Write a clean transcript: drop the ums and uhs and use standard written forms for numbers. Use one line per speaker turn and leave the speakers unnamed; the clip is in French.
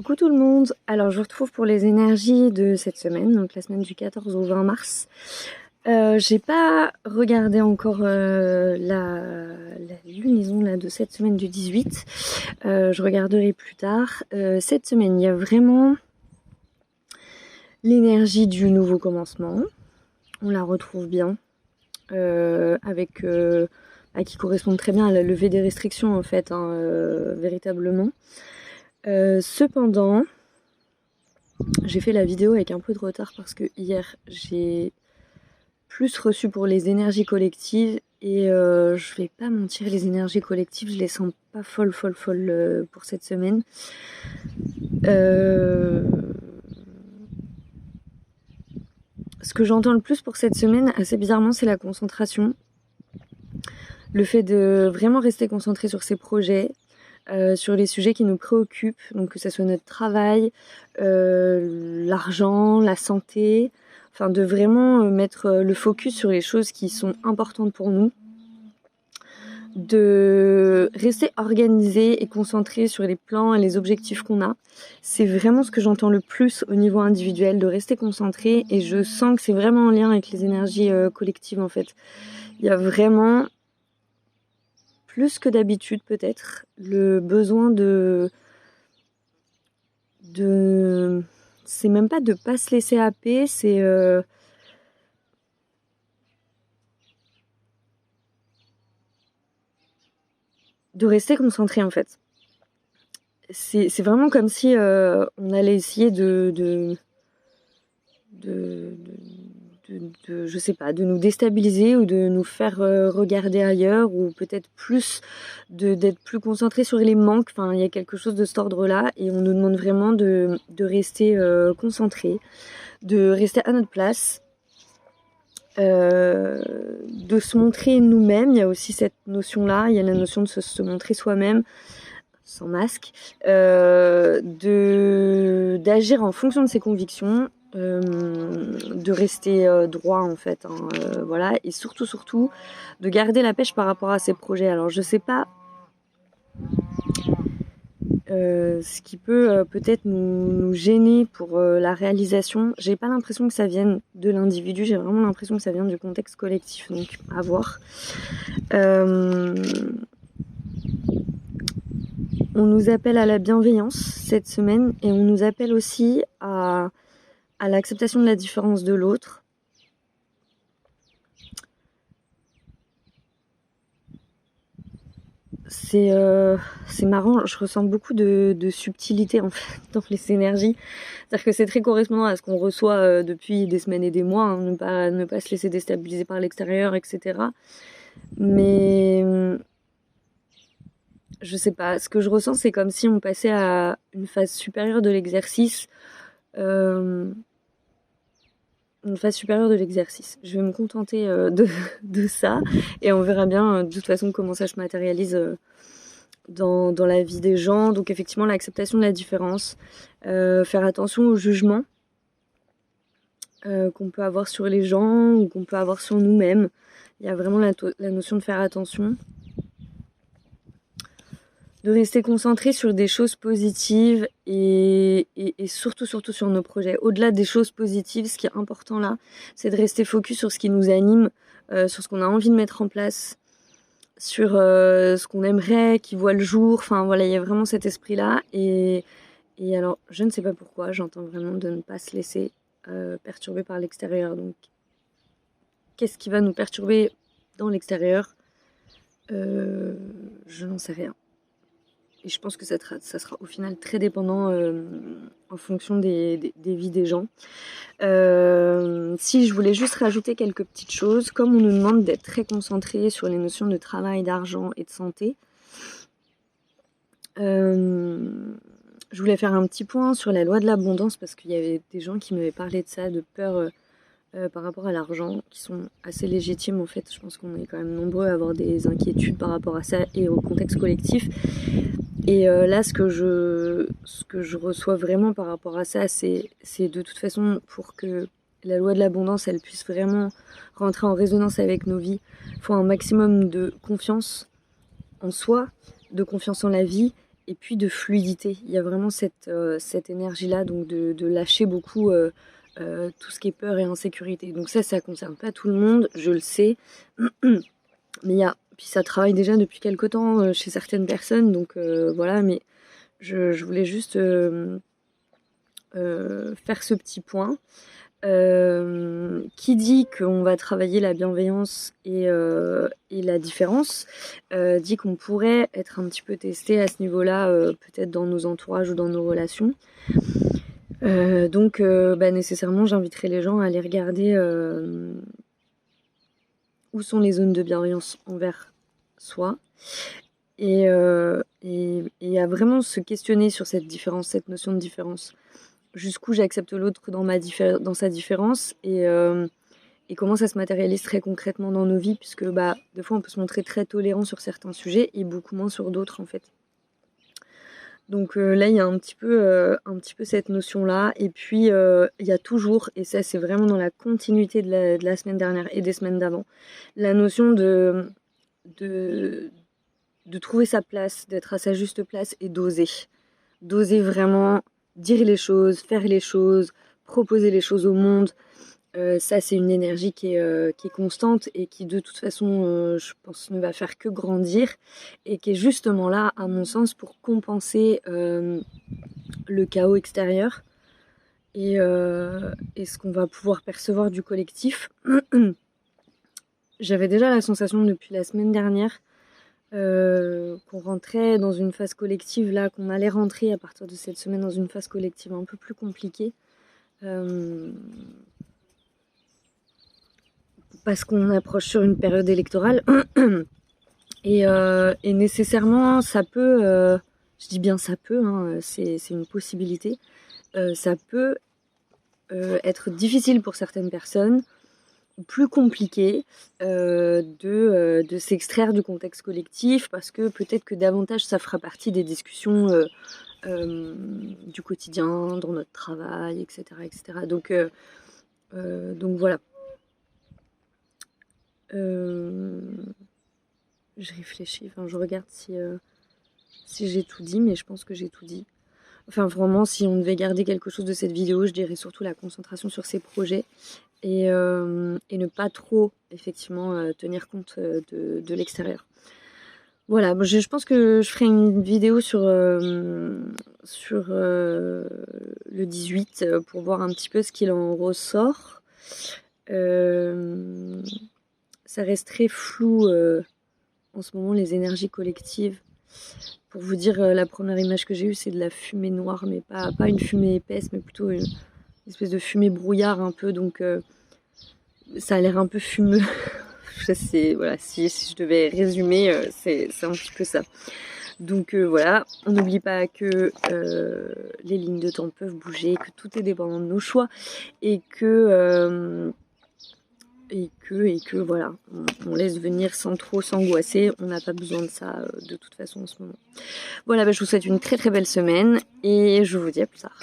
Coucou tout le monde, alors je vous retrouve pour les énergies de cette semaine, donc la semaine du 14 au 20 mars. J'ai pas regardé encore la lunaison là, de cette semaine du 18, je regarderai plus tard. Cette semaine il y a vraiment l'énergie du nouveau commencement, on la retrouve bien, avec qui correspond très bien à la levée des restrictions en fait, véritablement. Cependant, j'ai fait la vidéo avec un peu de retard parce que hier j'ai plus reçu pour les énergies collectives et je vais pas mentir, les énergies collectives je les sens pas folles pour cette semaine. Ce que j'entends le plus pour cette semaine, assez bizarrement, c'est la concentration. Le fait de vraiment rester concentré sur ses projets, sur les sujets qui nous préoccupent, donc que ce soit notre travail, l'argent, la santé, enfin de vraiment mettre le focus sur les choses qui sont importantes pour nous, de rester organisé et concentré sur les plans et les objectifs qu'on a. C'est vraiment ce que j'entends le plus au niveau individuel, de rester concentré, et je sens que c'est vraiment en lien avec les énergies collectives en fait. Il y a vraiment, plus que d'habitude peut-être, le besoin c'est même pas de pas se laisser happer, c'est de rester concentré en fait. C'est vraiment comme si on allait essayer de je sais pas, de nous déstabiliser ou de nous faire regarder ailleurs, ou peut-être plus d'être plus concentré sur les manques. Enfin, il y a quelque chose de cet ordre-là, et on nous demande vraiment de rester concentré, de rester à notre place, de se montrer nous-mêmes. Il y a aussi cette notion-là, il y a la notion de se montrer soi-même, sans masque, d'agir en fonction de ses convictions, de rester droit en fait, voilà, et surtout de garder la pêche par rapport à ses projets. Alors je sais pas ce qui peut peut-être nous gêner pour la réalisation. J'ai pas l'impression que ça vienne de l'individu, j'ai vraiment l'impression que ça vient du contexte collectif, donc à voir. On nous appelle à la bienveillance cette semaine, et on nous appelle aussi à l'acceptation de la différence de l'autre. C'est marrant, je ressens beaucoup de subtilité en fait dans les énergies. C'est-à-dire que c'est très correspondant à ce qu'on reçoit depuis des semaines et des mois, hein, ne pas se laisser déstabiliser par l'extérieur, etc. Mais je sais pas, ce que je ressens, c'est comme si on passait à une phase supérieure de l'exercice. Une phase supérieure de l'exercice. Je vais me contenter de ça, et on verra bien de toute façon comment ça se matérialise dans la vie des gens. Donc effectivement, l'acceptation de la différence, faire attention au jugement qu'on peut avoir sur les gens ou qu'on peut avoir sur nous-mêmes. Il y a vraiment la notion de faire attention, de rester concentré sur des choses positives, et surtout sur nos projets. Au-delà des choses positives, ce qui est important là, c'est de rester focus sur ce qui nous anime, sur ce qu'on a envie de mettre en place, sur ce qu'on aimerait qui voit le jour. Enfin voilà, il y a vraiment cet esprit-là. Et alors, je ne sais pas pourquoi, j'entends vraiment de ne pas se laisser perturber par l'extérieur. Donc, qu'est-ce qui va nous perturber dans l'extérieur ? Je n'en sais rien. Et je pense que ça sera au final très dépendant en fonction des vies des gens. Si je voulais juste rajouter quelques petites choses, comme on nous demande d'être très concentré sur les notions de travail, d'argent et de santé, je voulais faire un petit point sur la loi de l'abondance, parce qu'il y avait des gens qui m'avaient parlé de ça, de peur par rapport à l'argent, qui sont assez légitimes en fait. Je pense qu'on est quand même nombreux à avoir des inquiétudes par rapport à ça et au contexte collectif. Et là, ce que je reçois vraiment par rapport à ça, c'est de toute façon, pour que la loi de l'abondance, elle puisse vraiment rentrer en résonance avec nos vies, il faut un maximum de confiance en soi, de confiance en la vie, et puis de fluidité. Il y a vraiment cette énergie-là, donc de lâcher beaucoup tout ce qui est peur et insécurité. Donc ça concerne pas tout le monde, je le sais, mais puis ça travaille déjà depuis quelque temps chez certaines personnes, donc voilà, mais je voulais juste faire ce petit point. Qui dit qu'on va travailler la bienveillance et la différence, dit qu'on pourrait être un petit peu testé à ce niveau-là, peut-être dans nos entourages ou dans nos relations. Donc nécessairement j'inviterai les gens à aller regarder où sont les zones de bienveillance envers soi et à vraiment se questionner sur cette différence, cette notion de différence. Jusqu'où j'accepte l'autre dans sa différence et comment ça se matérialise très concrètement dans nos vies, puisque des fois on peut se montrer très tolérant sur certains sujets et beaucoup moins sur d'autres en fait. Donc là il y a un petit peu cette notion là, et puis il y a toujours, et ça c'est vraiment dans la continuité de la semaine dernière et des semaines d'avant, la notion de trouver sa place, d'être à sa juste place et d'oser vraiment dire les choses, faire les choses, proposer les choses au monde. Ça c'est une énergie qui est constante et qui de toute façon je pense ne va faire que grandir, et qui est justement là à mon sens pour compenser le chaos extérieur et ce qu'on va pouvoir percevoir du collectif. J'avais déjà la sensation depuis la semaine dernière qu'on rentrait dans une phase collective, là, qu'on allait rentrer à partir de cette semaine dans une phase collective un peu plus compliquée. Parce qu'on approche sur une période électorale. Et nécessairement, ça peut, je dis bien ça peut, hein, c'est une possibilité, ça peut être difficile pour certaines personnes, plus compliqué de s'extraire du contexte collectif, parce que peut-être que davantage ça fera partie des discussions du quotidien, dans notre travail, etc. etc. Donc voilà. Je réfléchis, enfin je regarde si j'ai tout dit, mais je pense que j'ai tout dit. Enfin vraiment, si on devait garder quelque chose de cette vidéo, je dirais surtout la concentration sur ses projets et ne pas trop effectivement tenir compte de l'extérieur. Voilà, je pense que je ferai une vidéo sur le 18 pour voir un petit peu ce qu'il en ressort. Ça reste très flou en ce moment, les énergies collectives. Pour vous dire, la première image que j'ai eue, c'est de la fumée noire, mais pas une fumée épaisse, mais plutôt une espèce de fumée brouillard un peu, donc ça a l'air un peu fumeux. Voilà, si je devais résumer, c'est un petit peu ça. Donc voilà, on n'oublie pas que les lignes de temps peuvent bouger, que tout est dépendant de nos choix, et que voilà, on laisse venir sans trop s'angoisser. On n'a pas besoin de ça de toute façon en ce moment. Voilà, je vous souhaite une très très belle semaine et je vous dis à plus tard.